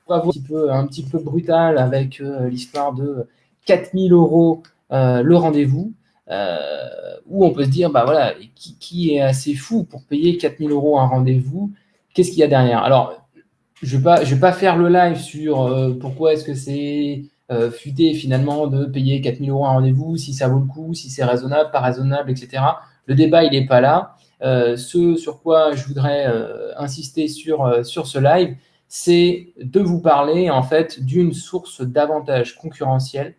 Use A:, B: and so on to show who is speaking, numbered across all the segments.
A: pour avoir un petit peu brutal avec l'histoire de 4000 euros le rendez-vous, où on peut se dire, bah voilà, qui est assez fou pour payer 4000 euros un rendez-vous? Qu'est-ce qu'il y a derrière? Alors, je vais pas faire le live sur pourquoi est-ce que c'est futé finalement de payer 4000 euros un rendez-vous, si ça vaut le coup, si c'est raisonnable, pas raisonnable, etc. Le débat, il n'est pas là. Ce sur quoi je voudrais insister sur ce live, c'est de vous parler en fait d'une source d'avantage concurrentiel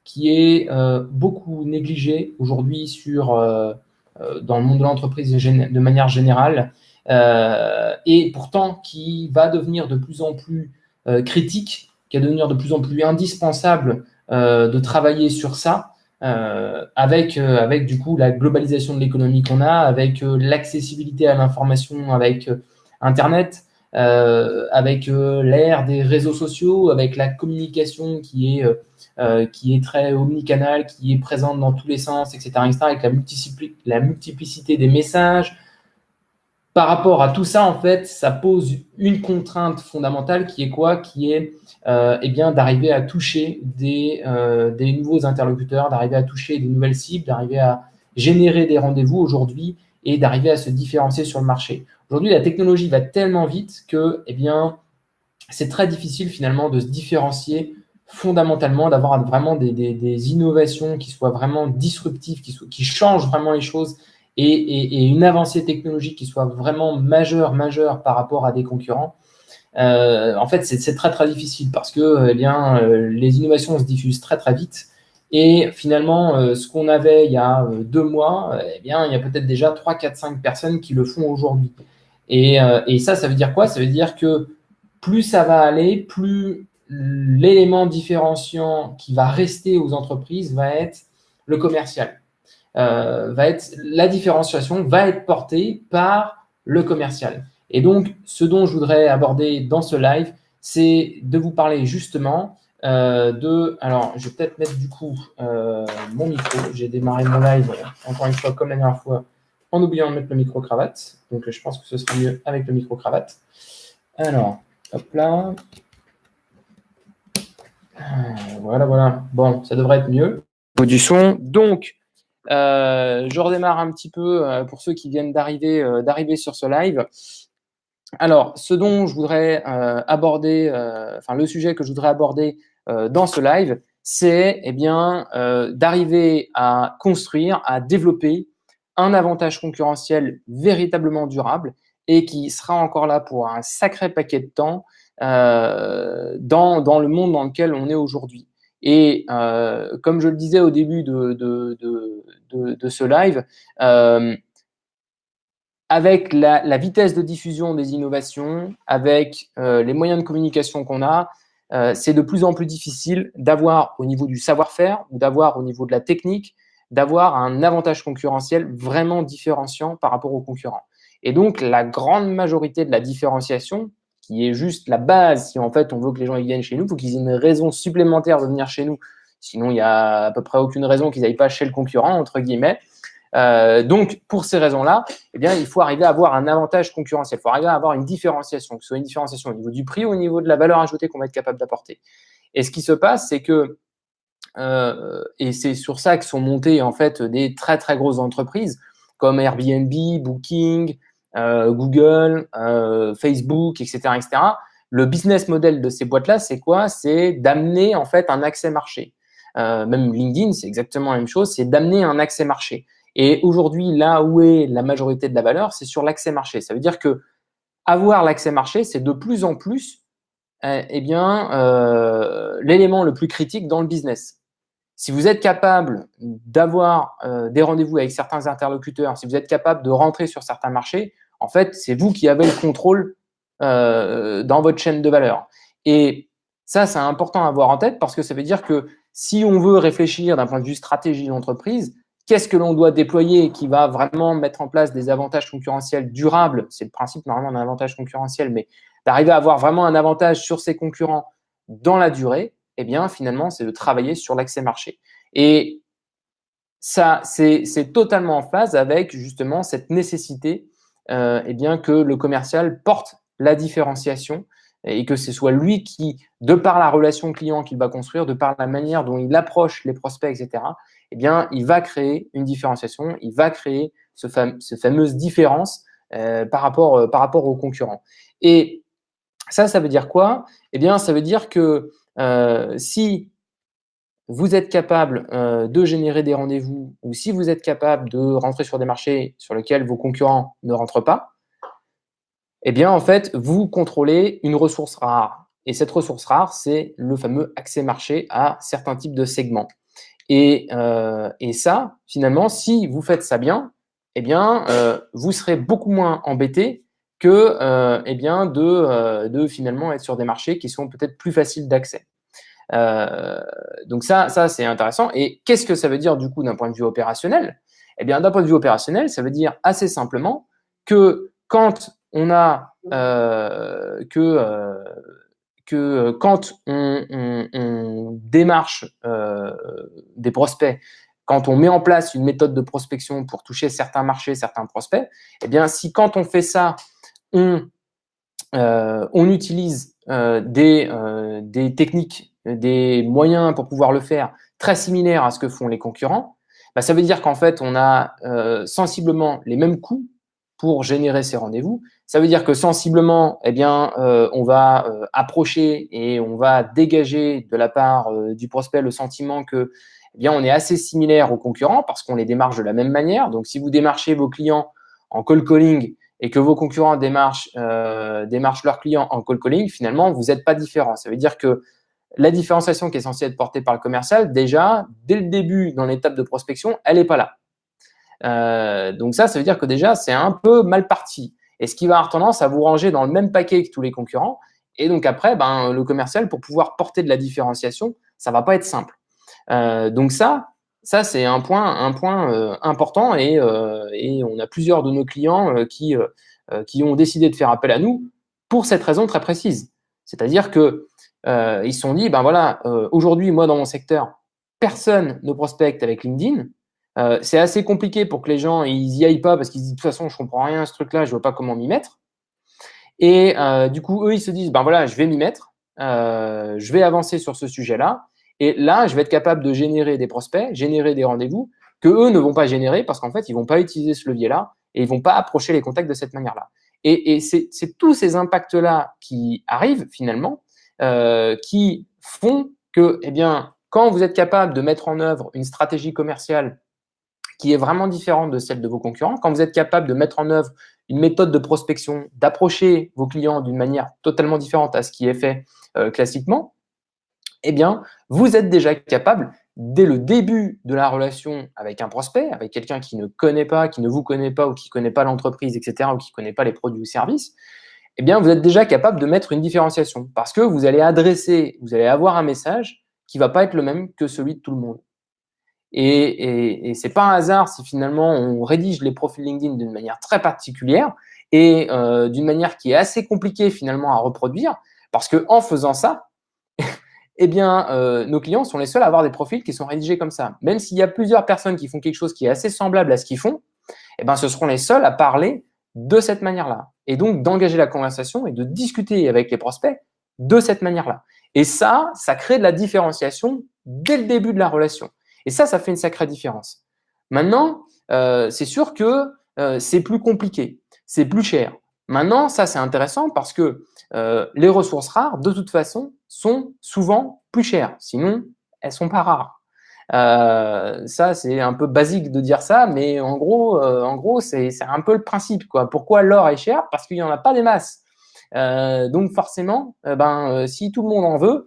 A: qui est beaucoup négligée aujourd'hui dans le monde de l'entreprise de manière générale, et pourtant qui va devenir de plus en plus critique, qui va devenir de plus en plus indispensable de travailler sur ça, avec du coup la globalisation de l'économie qu'on a, avec l'accessibilité à l'information, avec Internet, avec l'ère des réseaux sociaux, avec la communication qui est très omnicanal, qui est présente dans tous les sens, etc., etc., avec la multiplicité des messages. Par rapport à tout ça, en fait, ça pose une contrainte fondamentale qui est quoi? Qui est eh bien, d'arriver à toucher des nouveaux interlocuteurs, d'arriver à toucher des nouvelles cibles, d'arriver à générer des rendez-vous aujourd'hui et d'arriver à se différencier sur le marché. Aujourd'hui, la technologie va tellement vite que eh bien, c'est très difficile finalement de se différencier fondamentalement, d'avoir vraiment des innovations qui soient vraiment disruptives, qui changent vraiment les choses et une avancée technologique qui soit vraiment majeure par rapport à des concurrents. En fait, c'est très très difficile parce que eh bien, les innovations se diffusent très très vite. Et finalement, ce qu'on avait il y a 2 mois, eh bien, il y a peut-être déjà 3, 4, 5 personnes qui le font aujourd'hui. Et ça veut dire quoi? Ça veut dire que plus ça va aller, plus l'élément différenciant qui va rester aux entreprises va être le commercial. La différenciation va être portée par le commercial. Et donc, ce dont je voudrais aborder dans ce live, c'est de vous parler justement alors, je vais peut-être mettre du coup mon micro. J'ai démarré mon live, encore une fois, comme la dernière fois, en oubliant de mettre le micro-cravate. Donc, je pense que ce sera mieux avec le micro-cravate. Alors, hop là. Voilà. Bon, ça devrait être mieux. Au niveau du son. Donc, je redémarre un petit peu pour ceux qui viennent d'arriver sur ce live. Alors, ce dont je voudrais aborder, le sujet que je voudrais aborder dans ce live, c'est eh bien d'arriver à construire, à développer un avantage concurrentiel véritablement durable et qui sera encore là pour un sacré paquet de temps dans le monde dans lequel on est aujourd'hui. Et comme je le disais au début de ce live, avec la vitesse de diffusion des innovations, avec les moyens de communication qu'on a, c'est de plus en plus difficile d'avoir au niveau du savoir-faire ou d'avoir au niveau de la technique, d'avoir un avantage concurrentiel vraiment différenciant par rapport aux concurrents. Et donc, la grande majorité de la différenciation, qui est juste la base, si en fait on veut que les gens ils viennent chez nous, il faut qu'ils aient une raison supplémentaire de venir chez nous. Sinon, il n'y a à peu près aucune raison qu'ils n'aillent pas chez le concurrent, entre guillemets. Donc, pour ces raisons-là, eh bien, il faut arriver à avoir un avantage concurrentiel. Il faut arriver à avoir une différenciation, que ce soit une différenciation au niveau du prix ou au niveau de la valeur ajoutée qu'on va être capable d'apporter. Et ce qui se passe, c'est que, et c'est sur ça que sont montées en fait des très très grosses entreprises comme Airbnb, Booking, Google, Facebook, etc., etc. Le business model de ces boîtes-là, c'est quoi? C'est d'amener en fait un accès marché. Même LinkedIn, c'est exactement la même chose, c'est d'amener un accès marché. Et aujourd'hui, là où est la majorité de la valeur, c'est sur l'accès marché. Ça veut dire que avoir l'accès marché, c'est de plus en plus l'élément le plus critique dans le business. Si vous êtes capable d'avoir des rendez-vous avec certains interlocuteurs, si vous êtes capable de rentrer sur certains marchés, en fait, c'est vous qui avez le contrôle dans votre chaîne de valeur. Et ça, c'est important à avoir en tête parce que ça veut dire que si on veut réfléchir d'un point de vue stratégie d'entreprise, qu'est-ce que l'on doit déployer qui va vraiment mettre en place des avantages concurrentiels durables? C'est le principe normalement d'un avantage concurrentiel, mais d'arriver à avoir vraiment un avantage sur ses concurrents dans la durée, eh bien, finalement, c'est de travailler sur l'accès marché. Et ça, c'est totalement en phase avec justement cette nécessité eh bien, que le commercial porte la différenciation et que ce soit lui qui, de par la relation client qu'il va construire, de par la manière dont il approche les prospects, etc., eh bien, il va créer une différenciation, il va créer cette fameuse différence par rapport aux concurrents. Et ça veut dire quoi? Eh bien, ça veut dire que si vous êtes capable de générer des rendez-vous ou si vous êtes capable de rentrer sur des marchés sur lesquels vos concurrents ne rentrent pas, eh bien, en fait, vous contrôlez une ressource rare. Et cette ressource rare, c'est le fameux accès marché à certains types de segments. Et ça, finalement, si vous faites ça bien, eh bien, vous serez beaucoup moins embêté que eh bien, de finalement être sur des marchés qui sont peut-être plus faciles d'accès. Donc ça c'est intéressant. Et qu'est-ce que ça veut dire du coup d'un point de vue opérationnel? Eh bien, d'un point de vue opérationnel, ça veut dire assez simplement que quand on a quand on démarche des prospects, quand on met en place une méthode de prospection pour toucher certains marchés, certains prospects, eh bien, si quand on fait ça, on utilise des techniques, des moyens pour pouvoir le faire très similaires à ce que font les concurrents, bah, ça veut dire qu'en fait, on a sensiblement les mêmes coûts pour générer ces rendez-vous. Ça veut dire que sensiblement, eh bien, on va approcher et on va dégager de la part du prospect le sentiment que, eh bien, on est assez similaire aux concurrents parce qu'on les démarche de la même manière. Donc, si vous démarchez vos clients en cold calling et que vos concurrents démarchent leurs clients en cold calling, finalement, vous n'êtes pas différents. Ça veut dire que la différenciation qui est censée être portée par le commercial, déjà, dès le début, dans l'étape de prospection, elle n'est pas là. Donc ça veut dire que déjà, c'est un peu mal parti. Et ce qui va avoir tendance à vous ranger dans le même paquet que tous les concurrents. Et donc après, le commercial, pour pouvoir porter de la différenciation, ça ne va pas être simple. Donc ça c'est un point important et on a plusieurs de nos clients qui ont décidé de faire appel à nous pour cette raison très précise. C'est-à-dire que ils se sont dit, ben voilà, aujourd'hui, moi dans mon secteur, personne ne prospecte avec LinkedIn. C'est assez compliqué pour que les gens ils y aillent pas parce qu'ils se disent de toute façon je comprends rien à ce truc-là, je vois pas comment m'y mettre. Et du coup, eux, ils se disent, ben voilà, je vais m'y mettre, je vais avancer sur ce sujet-là. Et là, je vais être capable de générer des prospects, générer des rendez-vous que eux ne vont pas générer parce qu'en fait, ils vont pas utiliser ce levier-là et ils vont pas approcher les contacts de cette manière-là. Et c'est tous ces impacts-là qui arrivent finalement, qui font que, eh bien, quand vous êtes capable de mettre en œuvre une stratégie commerciale qui est vraiment différente de celle de vos concurrents, quand vous êtes capable de mettre en œuvre une méthode de prospection, d'approcher vos clients d'une manière totalement différente à ce qui est fait classiquement, eh bien, vous êtes déjà capable, dès le début de la relation avec un prospect, avec quelqu'un qui ne connaît pas, qui ne vous connaît pas ou qui ne connaît pas l'entreprise, etc., ou qui ne connaît pas les produits ou services, eh bien, vous êtes déjà capable de mettre une différenciation parce que vous allez avoir un message qui ne va pas être le même que celui de tout le monde. Et c'est pas un hasard si finalement on rédige les profils LinkedIn d'une manière très particulière et d'une manière qui est assez compliquée finalement à reproduire, parce que en faisant ça, eh bien, nos clients sont les seuls à avoir des profils qui sont rédigés comme ça. Même s'il y a plusieurs personnes qui font quelque chose qui est assez semblable à ce qu'ils font, eh ben, ce seront les seuls à parler de cette manière-là. Et donc, d'engager la conversation et de discuter avec les prospects de cette manière-là. Et ça crée de la différenciation dès le début de la relation. Et ça fait une sacrée différence. Maintenant, c'est sûr que c'est plus compliqué, c'est plus cher. Maintenant, ça, c'est intéressant parce que les ressources rares, de toute façon, sont souvent plus chères. Sinon, elles sont pas rares. Ça, c'est un peu basique de dire ça, mais en gros, c'est un peu le principe, quoi. Pourquoi l'or est cher? Parce qu'il n'y en a pas des masses. Donc forcément, si tout le monde en veut,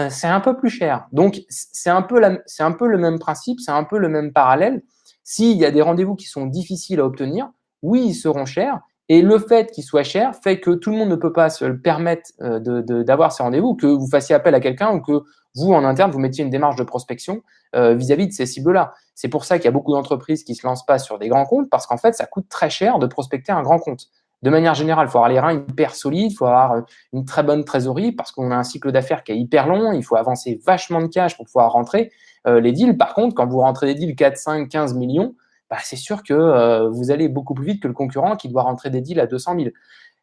A: c'est un peu plus cher. Donc c'est un peu le même principe, c'est un peu le même parallèle. S'il y a des rendez-vous qui sont difficiles à obtenir, oui, ils seront chers. Et le fait qu'ils soient chers fait que tout le monde ne peut pas se le permettre d'avoir ces rendez-vous, que vous fassiez appel à quelqu'un ou que vous, en interne, vous mettiez une démarche de prospection vis-à-vis de ces cibles-là. C'est pour ça qu'il y a beaucoup d'entreprises qui ne se lancent pas sur des grands comptes parce qu'en fait, ça coûte très cher de prospecter un grand compte. De manière générale, il faut avoir les reins hyper solides, il faut avoir une très bonne trésorerie parce qu'on a un cycle d'affaires qui est hyper long, il faut avancer vachement de cash pour pouvoir rentrer les deals. Par contre, quand vous rentrez des deals 4, 5, 15 millions, c'est sûr que vous allez beaucoup plus vite que le concurrent qui doit rentrer des deals à 200 000.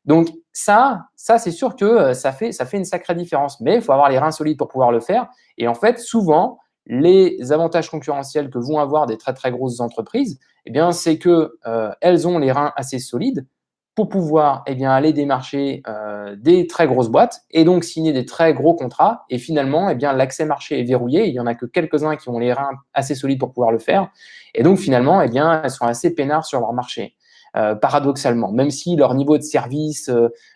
A: Donc ça c'est sûr que ça fait une sacrée différence. Mais il faut avoir les reins solides pour pouvoir le faire. Et en fait, souvent, les avantages concurrentiels que vont avoir des très très grosses entreprises, eh bien, c'est que elles ont les reins assez solides pour pouvoir aller démarcher des très grosses boîtes et donc signer des très gros contrats. Et finalement, l'accès marché est verrouillé. Il n'y en a que quelques-uns qui ont les reins assez solides pour pouvoir le faire. Et donc, finalement, elles sont assez peinards sur leur marché. Paradoxalement, même si leur niveau de service,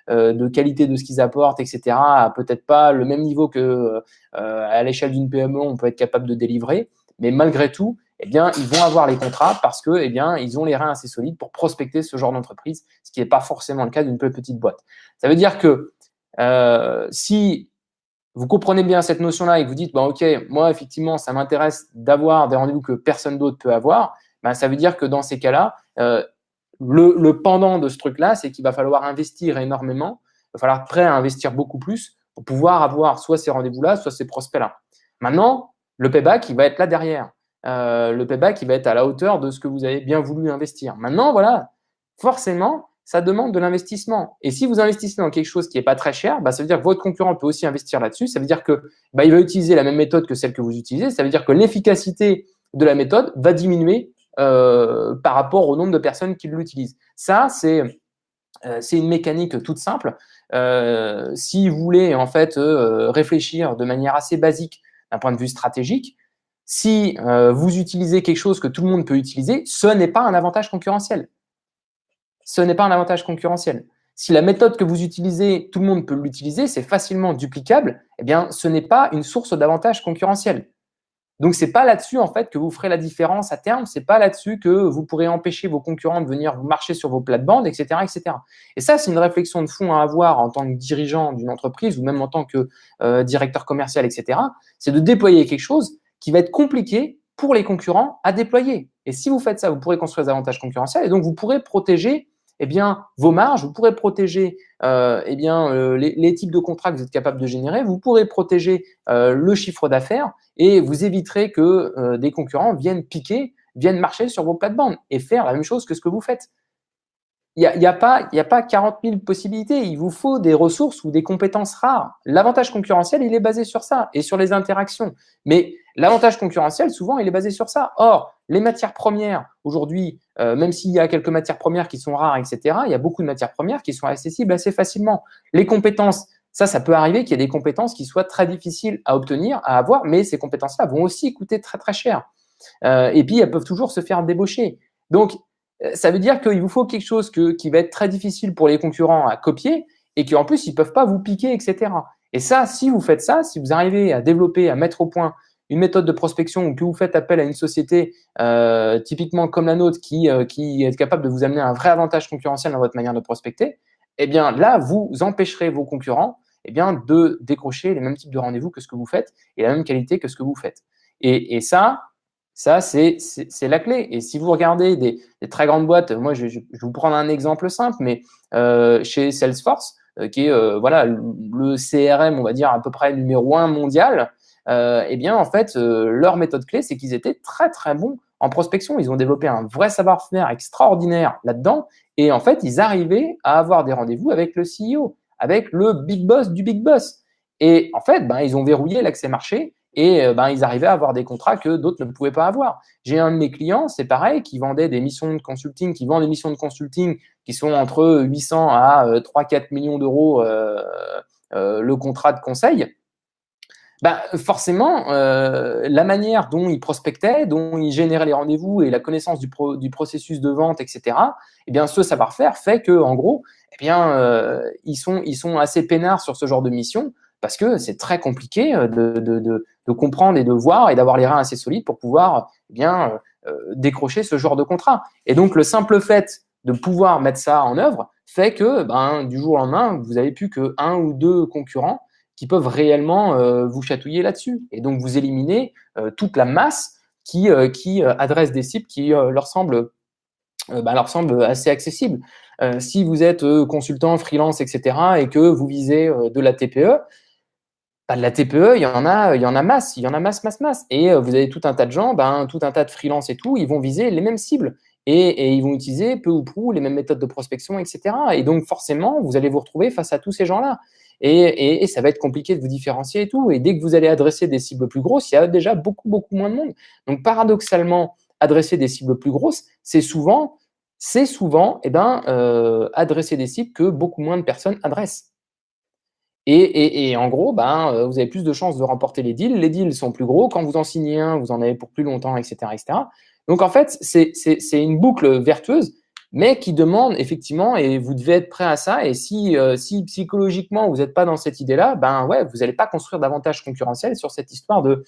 A: de qualité de ce qu'ils apportent, etc., a peut-être pas le même niveau que à l'échelle d'une PME, on peut être capable de délivrer, mais malgré tout, ils vont avoir les contrats parce que, ils ont les reins assez solides pour prospecter ce genre d'entreprise, ce qui n'est pas forcément le cas d'une plus petite boîte. Ça veut dire que si vous comprenez bien cette notion-là et que vous dites, OK, moi, effectivement, ça m'intéresse d'avoir des rendez-vous que personne d'autre peut avoir, ça veut dire que dans ces cas-là, le pendant de ce truc-là, c'est qu'il va falloir investir énormément, il va falloir être prêt à investir beaucoup plus pour pouvoir avoir soit ces rendez-vous-là, soit ces prospects-là. Maintenant, le payback, il va être là derrière. Le payback, il va être à la hauteur de ce que vous avez bien voulu investir. Maintenant, voilà, forcément, ça demande de l'investissement. Et si vous investissez dans quelque chose qui n'est pas très cher, ça veut dire que votre concurrent peut aussi investir là-dessus. Ça veut dire que il va utiliser la même méthode que celle que vous utilisez. Ça veut dire que l'efficacité de la méthode va diminuer par rapport au nombre de personnes qui l'utilisent. Ça, c'est une mécanique toute simple. Si vous voulez en fait réfléchir de manière assez basique d'un point de vue stratégique, si vous utilisez quelque chose que tout le monde peut utiliser, ce n'est pas un avantage concurrentiel. Ce n'est pas un avantage concurrentiel. Si la méthode que vous utilisez, tout le monde peut l'utiliser, c'est facilement duplicable, ce n'est pas une source d'avantage concurrentiel. Donc, ce n'est pas là-dessus en fait que vous ferez la différence à terme. Ce n'est pas là-dessus que vous pourrez empêcher vos concurrents de venir vous marcher sur vos plates-bandes, etc., etc. Et ça, c'est une réflexion de fond à avoir en tant que dirigeant d'une entreprise ou même en tant que directeur commercial, etc. C'est de déployer quelque chose qui va être compliqué pour les concurrents à déployer. Et si vous faites ça, vous pourrez construire des avantages concurrentiels et donc vous pourrez protéger vos marges, vous pourrez protéger les types de contrats que vous êtes capable de générer, vous pourrez protéger le chiffre d'affaires et vous éviterez que des concurrents viennent marcher sur vos plates-bandes et faire la même chose que ce que vous faites. Il n'y a pas 40 000 possibilités. Il vous faut des ressources ou des compétences rares. L'avantage concurrentiel, il est basé sur ça et sur les interactions. Mais l'avantage concurrentiel, souvent, il est basé sur ça. Or, les matières premières, aujourd'hui, même s'il y a quelques matières premières qui sont rares, etc., il y a beaucoup de matières premières qui sont accessibles assez facilement. Les compétences, ça peut arriver qu'il y ait des compétences qui soient très difficiles à obtenir, à avoir, mais ces compétences-là vont aussi coûter très, très cher. Et puis, elles peuvent toujours se faire débaucher. Donc, ça veut dire qu'il vous faut quelque chose qui va être très difficile pour les concurrents à copier et qu'en plus, ils ne peuvent pas vous piquer, etc. Et ça, si vous faites ça, si vous arrivez à développer, à mettre au point une méthode de prospection ou que vous faites appel à une société typiquement comme la nôtre qui est capable de vous amener un vrai avantage concurrentiel dans votre manière de prospecter, là, vous empêcherez vos concurrents de décrocher les mêmes types de rendez-vous que ce que vous faites et la même qualité que ce que vous faites. Et ça, c'est la clé. Et si vous regardez des très grandes boîtes, moi, je vais vous prendre un exemple simple, mais chez Salesforce, qui est le CRM, on va dire, à peu près numéro 1 mondial, en fait, leur méthode clé, c'est qu'ils étaient très, très bons en prospection. Ils ont développé un vrai savoir-faire extraordinaire là-dedans. Et en fait, ils arrivaient à avoir des rendez-vous avec le CEO, avec le big boss du big boss. Et en fait, ils ont verrouillé l'accès marché. Et ils arrivaient à avoir des contrats que d'autres ne pouvaient pas avoir. J'ai un de mes clients, c'est pareil, qui vendait des missions de consulting, qui vend des missions de consulting qui sont entre 800 à 3-4 millions d'euros le contrat de conseil. Forcément, la manière dont il prospectait, dont il générait les rendez-vous et la connaissance du processus de vente, etc., ce savoir-faire fait qu'en gros, ils sont assez peinards sur ce genre de mission parce que c'est très compliqué de comprendre et de voir et d'avoir les reins assez solides pour pouvoir décrocher ce genre de contrat. Et donc, le simple fait de pouvoir mettre ça en œuvre fait que du jour au lendemain, vous n'avez plus qu'un ou deux concurrents qui peuvent réellement vous chatouiller là-dessus. Et donc, vous éliminez toute la masse qui adresse des cibles qui leur semblent assez accessibles. Si vous êtes consultant, freelance, etc., et que vous visez de la TPE, de la TPE, il y en a masse, masse. Et vous avez tout un tas de gens, tout un tas de freelance et tout, ils vont viser les mêmes cibles. et ils vont utiliser peu ou prou les mêmes méthodes de prospection, etc. Et donc, forcément, vous allez vous retrouver face à tous ces gens-là. Et ça va être compliqué de vous différencier et tout. Et dès que vous allez adresser des cibles plus grosses, il y a déjà beaucoup, beaucoup moins de monde. Donc, paradoxalement, adresser des cibles plus grosses, c'est souvent adresser des cibles que beaucoup moins de personnes adressent. Et en gros, vous avez plus de chances de remporter les deals. Les deals sont plus gros. Quand vous en signez un, vous en avez pour plus longtemps, etc., etc. Donc, en fait, c'est une boucle vertueuse, mais qui demande effectivement, et vous devez être prêt à ça. Et si psychologiquement, vous n'êtes pas dans cette idée-là, vous n'allez pas construire davantage concurrentiel sur cette histoire de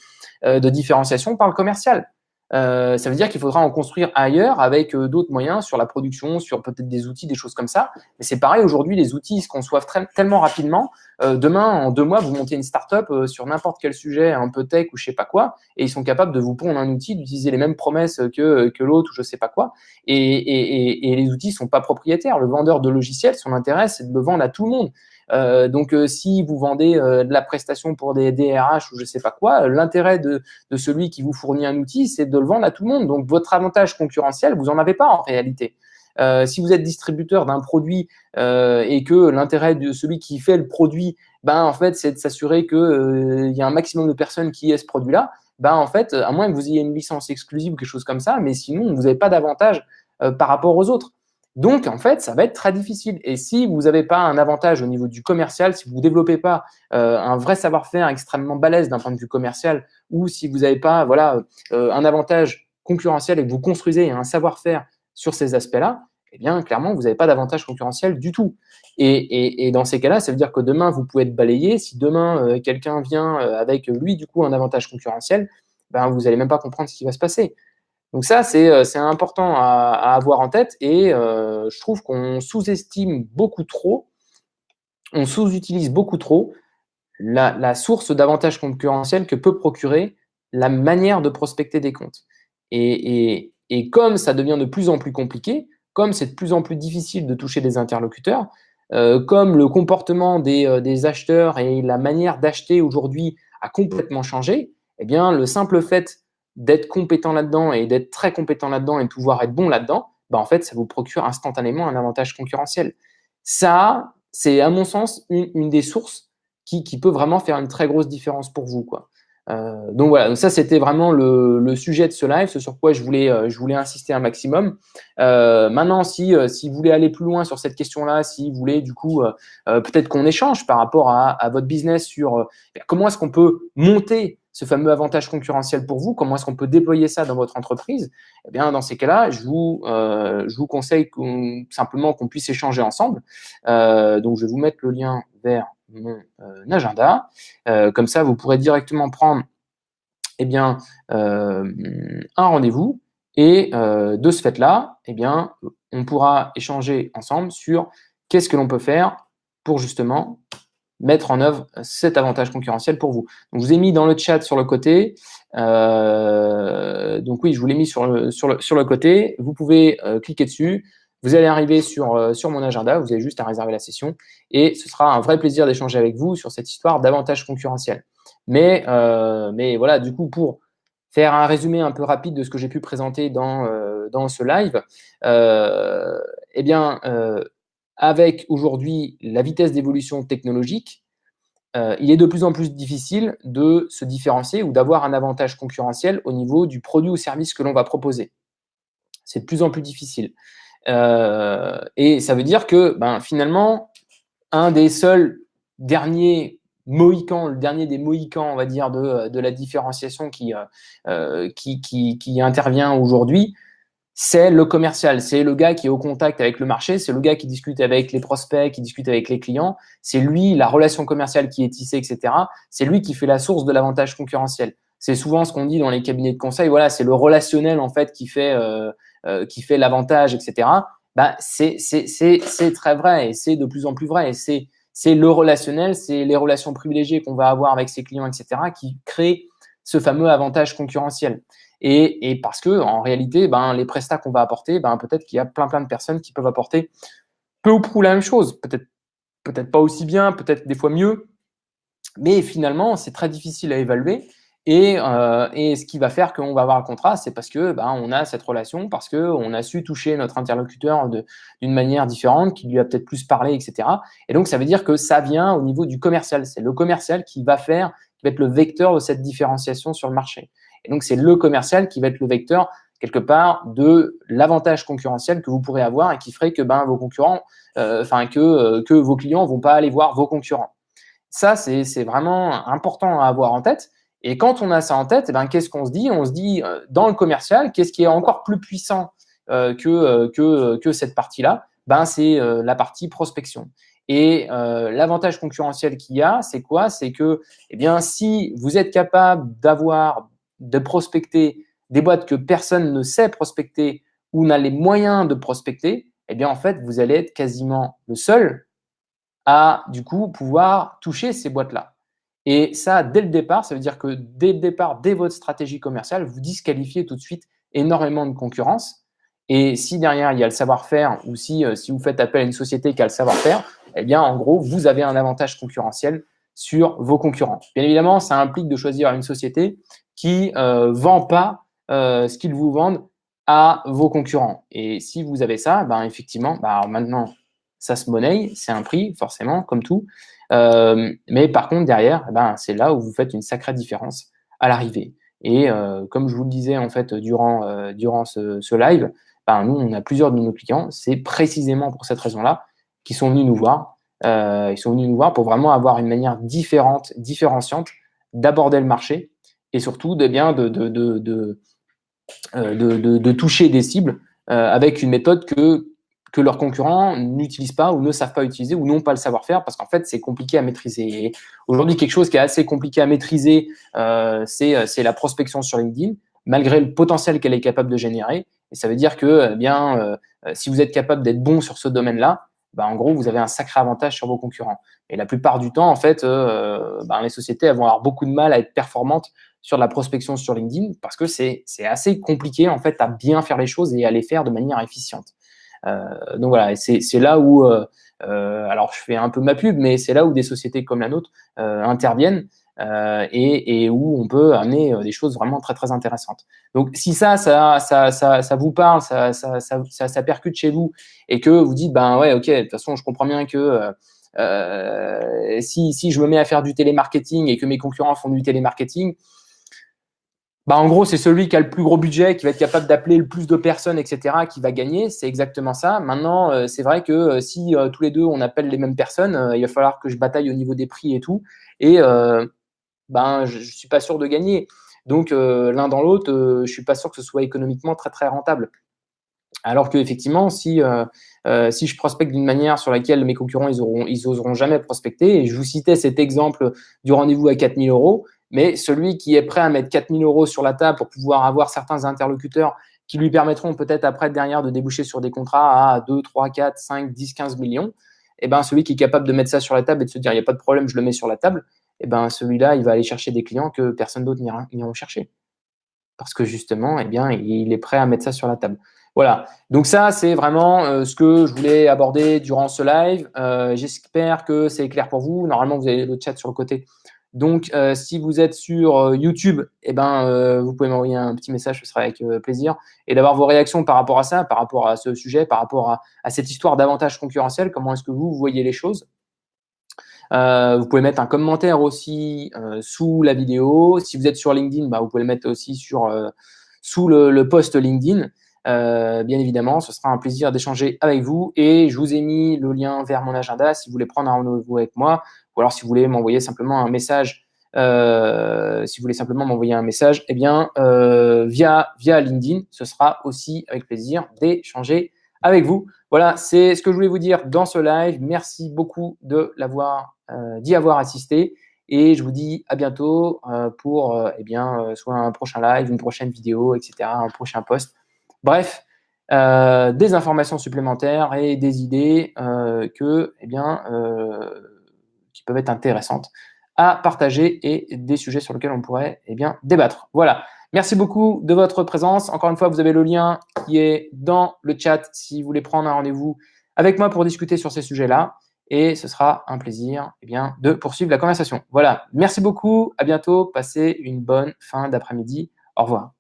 A: différenciation par le commercial. Ça veut dire qu'il faudra en construire ailleurs avec d'autres moyens sur la production, sur peut-être des outils, des choses comme ça. Mais c'est pareil, aujourd'hui, les outils se conçoivent tellement rapidement. Demain, en 2 mois, vous montez une startup sur n'importe quel sujet, un peu tech ou je sais pas quoi, et ils sont capables de vous pondre un outil, d'utiliser les mêmes promesses que l'autre ou je sais pas quoi. Et les outils sont pas propriétaires. Le vendeur de logiciels, son intérêt, c'est de le vendre à tout le monde. Donc, si vous vendez de la prestation pour des DRH ou je sais pas quoi, l'intérêt de celui qui vous fournit un outil, c'est de le vendre à tout le monde. Donc, votre avantage concurrentiel, vous en avez pas en réalité. Si vous êtes distributeur d'un produit et que l'intérêt de celui qui fait le produit, en fait, c'est de s'assurer qu'il y a un maximum de personnes qui aient ce produit-là, en fait, à moins que vous ayez une licence exclusive ou quelque chose comme ça, mais sinon, vous n'avez pas d'avantage par rapport aux autres. Donc, en fait, ça va être très difficile. Et si vous n'avez pas un avantage au niveau du commercial, si vous ne développez pas un vrai savoir-faire extrêmement balèze d'un point de vue commercial, ou si vous n'avez pas un avantage concurrentiel et que vous construisez un savoir-faire sur ces aspects-là, eh bien, clairement, vous n'avez pas d'avantage concurrentiel du tout. Et dans ces cas-là, ça veut dire que demain, vous pouvez être balayé. Si demain, quelqu'un vient avec lui, du coup, un avantage concurrentiel, vous n'allez même pas comprendre ce qui va se passer. Donc ça, c'est important à avoir en tête et je trouve qu'on sous-estime beaucoup trop, on sous-utilise beaucoup trop la source d'avantages concurrentiels que peut procurer la manière de prospecter des comptes. Et comme ça devient de plus en plus compliqué, comme c'est de plus en plus difficile de toucher des interlocuteurs, comme le comportement des acheteurs et la manière d'acheter aujourd'hui a complètement changé, eh bien, le simple fait d'être compétent là-dedans et d'être très compétent là-dedans et de pouvoir être bon là-dedans, en fait, ça vous procure instantanément un avantage concurrentiel. Ça, c'est à mon sens une des sources qui peut vraiment faire une très grosse différence pour vous, quoi. Donc voilà, donc ça c'était vraiment le sujet de ce live, ce sur quoi je voulais insister un maximum. Maintenant, si vous voulez aller plus loin sur cette question-là, si vous voulez du coup peut-être qu'on échange par rapport à votre business sur comment est-ce qu'on peut monter ce fameux avantage concurrentiel pour vous, comment est-ce qu'on peut déployer ça dans votre entreprise, eh bien dans ces cas-là, je vous conseille simplement qu'on puisse échanger ensemble. Donc je vais vous mettre le lien vers mon agenda. Comme ça, vous pourrez directement prendre un rendez-vous et de ce fait-là, on pourra échanger ensemble sur qu'est-ce que l'on peut faire pour justement mettre en œuvre cet avantage concurrentiel pour vous. Donc, je vous ai mis dans le chat sur le côté. Donc oui, je vous l'ai mis sur le côté. Vous pouvez cliquer dessus. Vous allez arriver sur mon agenda. Vous avez juste à réserver la session. Et ce sera un vrai plaisir d'échanger avec vous sur cette histoire d'avantage concurrentiel. Mais voilà, du coup, pour faire un résumé un peu rapide de ce que j'ai pu présenter dans ce live, avec aujourd'hui la vitesse d'évolution technologique, il est de plus en plus difficile de se différencier ou d'avoir un avantage concurrentiel au niveau du produit ou service que l'on va proposer. C'est de plus en plus difficile. Et ça veut dire que finalement, un des seuls derniers mohicans, le dernier des mohicans, on va dire, de la différenciation qui intervient aujourd'hui, c'est le commercial, c'est le gars qui est au contact avec le marché, c'est le gars qui discute avec les prospects, qui discute avec les clients, c'est lui, la relation commerciale qui est tissée, etc. C'est lui qui fait la source de l'avantage concurrentiel. C'est souvent ce qu'on dit dans les cabinets de conseil, voilà, c'est le relationnel en fait qui fait l'avantage, etc. C'est très vrai et c'est de plus en plus vrai. Et c'est le relationnel, c'est les relations privilégiées qu'on va avoir avec ses clients, etc. qui créent ce fameux avantage concurrentiel. Et parce que en réalité, les prestats qu'on va apporter, peut-être qu'il y a plein de personnes qui peuvent apporter peu ou prou la même chose, peut-être pas aussi bien, peut-être des fois mieux, mais finalement c'est très difficile à évaluer Et ce qui va faire qu'on va avoir un contrat, c'est parce que on a cette relation, parce qu'on a su toucher notre interlocuteur d'une manière différente, qui lui a peut-être plus parlé, etc. Et donc, ça veut dire que ça vient au niveau du commercial. C'est le commercial qui va être le vecteur de cette différenciation sur le marché. Et donc, c'est le commercial qui va être le vecteur, quelque part, de l'avantage concurrentiel que vous pourrez avoir et qui ferait que vos concurrents, que vos clients vont pas aller voir vos concurrents. Ça, c'est vraiment important à avoir en tête. Et quand on a ça en tête, qu'est-ce qu'on se dit? On se dit, dans le commercial, qu'est-ce qui est encore plus puissant que cette partie-là? C'est la partie prospection. Et l'avantage concurrentiel qu'il y a, c'est quoi? C'est que, si vous êtes capable de prospecter des boîtes que personne ne sait prospecter ou n'a les moyens de prospecter, en fait, vous allez être quasiment le seul à, du coup, pouvoir toucher ces boîtes-là. Et ça, dès le départ, ça veut dire que dès le départ, dès votre stratégie commerciale, vous disqualifiez tout de suite énormément de concurrence. Et si derrière, il y a le savoir-faire, ou si vous faites appel à une société qui a le savoir-faire, en gros, vous avez un avantage concurrentiel sur vos concurrents. Bien évidemment, ça implique de choisir une société qui vend pas ce qu'ils vous vendent à vos concurrents. Et si vous avez ça, effectivement, maintenant, ça se monnaie, c'est un prix, forcément, comme tout. Mais par contre, derrière, c'est là où vous faites une sacrée différence à l'arrivée. Et comme je vous le disais, en fait, durant ce live, nous, on a plusieurs de nos clients, c'est précisément pour cette raison-là qu'ils sont venus nous voir. Ils sont venus nous voir pour vraiment avoir une manière différenciante d'aborder le marché et surtout de toucher des cibles avec une méthode que leurs concurrents n'utilisent pas ou ne savent pas utiliser ou n'ont pas le savoir-faire parce qu'en fait, c'est compliqué à maîtriser. Et aujourd'hui, quelque chose qui est assez compliqué à maîtriser, c'est la prospection sur LinkedIn, malgré le potentiel qu'elle est capable de générer. Et ça veut dire que si vous êtes capable d'être bon sur ce domaine-là, en gros, vous avez un sacré avantage sur vos concurrents. Et la plupart du temps, en fait, les sociétés elles vont avoir beaucoup de mal à être performantes sur la prospection sur LinkedIn parce que c'est assez compliqué, en fait, à bien faire les choses et à les faire de manière efficiente. Donc voilà, et c'est là où, alors je fais un peu ma pub, mais c'est là où des sociétés comme la nôtre interviennent et où on peut amener des choses vraiment très très intéressantes. Donc si ça vous parle, ça percute chez vous et que vous dites ouais, ok, de toute façon je comprends bien que si je me mets à faire du télémarketing et que mes concurrents font du télémarketing, en gros, c'est celui qui a le plus gros budget, qui va être capable d'appeler le plus de personnes, etc., qui va gagner. C'est exactement ça. Maintenant, c'est vrai que si tous les deux, on appelle les mêmes personnes, il va falloir que je bataille au niveau des prix et tout. Et je suis pas sûr de gagner. Donc, l'un dans l'autre, je suis pas sûr que ce soit économiquement très, très rentable. Alors qu'effectivement, si je prospecte d'une manière sur laquelle mes concurrents, ils oseront jamais prospecter, et je vous citais cet exemple du rendez-vous à 4 000 €, mais celui qui est prêt à mettre 4 000 € sur la table pour pouvoir avoir certains interlocuteurs qui lui permettront peut-être après derrière de déboucher sur des contrats à 2, 3, 4, 5, 10, 15 millions, celui qui est capable de mettre ça sur la table et de se dire il n'y a pas de problème, je le mets sur la table, celui-là, il va aller chercher des clients que personne d'autre n'ira chercher. Parce que justement, il est prêt à mettre ça sur la table. Voilà. Donc ça, c'est vraiment ce que je voulais aborder durant ce live. J'espère que c'est clair pour vous. Normalement, vous avez le chat sur le côté. Donc, si vous êtes sur YouTube, vous pouvez m'envoyer un petit message, ce sera avec plaisir. Et d'avoir vos réactions par rapport à ça, par rapport à ce sujet, par rapport à cette histoire d'avantage concurrentiel. Comment est-ce que vous voyez les choses? Vous pouvez mettre un commentaire aussi sous la vidéo. Si vous êtes sur LinkedIn, vous pouvez le mettre aussi sous le post LinkedIn. Bien évidemment, ce sera un plaisir d'échanger avec vous. Et je vous ai mis le lien vers mon agenda si vous voulez prendre un rendez-vous avec moi, ou alors si vous voulez m'envoyer simplement un message. Via LinkedIn, ce sera aussi avec plaisir d'échanger avec vous. Voilà, c'est ce que je voulais vous dire dans ce live. Merci beaucoup d'y avoir assisté et je vous dis à bientôt pour soit un prochain live, une prochaine vidéo, etc., un prochain post. Bref, des informations supplémentaires et des idées qui peuvent être intéressantes à partager et des sujets sur lesquels on pourrait débattre. Voilà. Merci beaucoup de votre présence. Encore une fois, vous avez le lien qui est dans le chat si vous voulez prendre un rendez-vous avec moi pour discuter sur ces sujets-là. et ce sera un plaisir de poursuivre la conversation. Voilà, merci beaucoup, à bientôt, passez une bonne fin d'après-midi. Au revoir.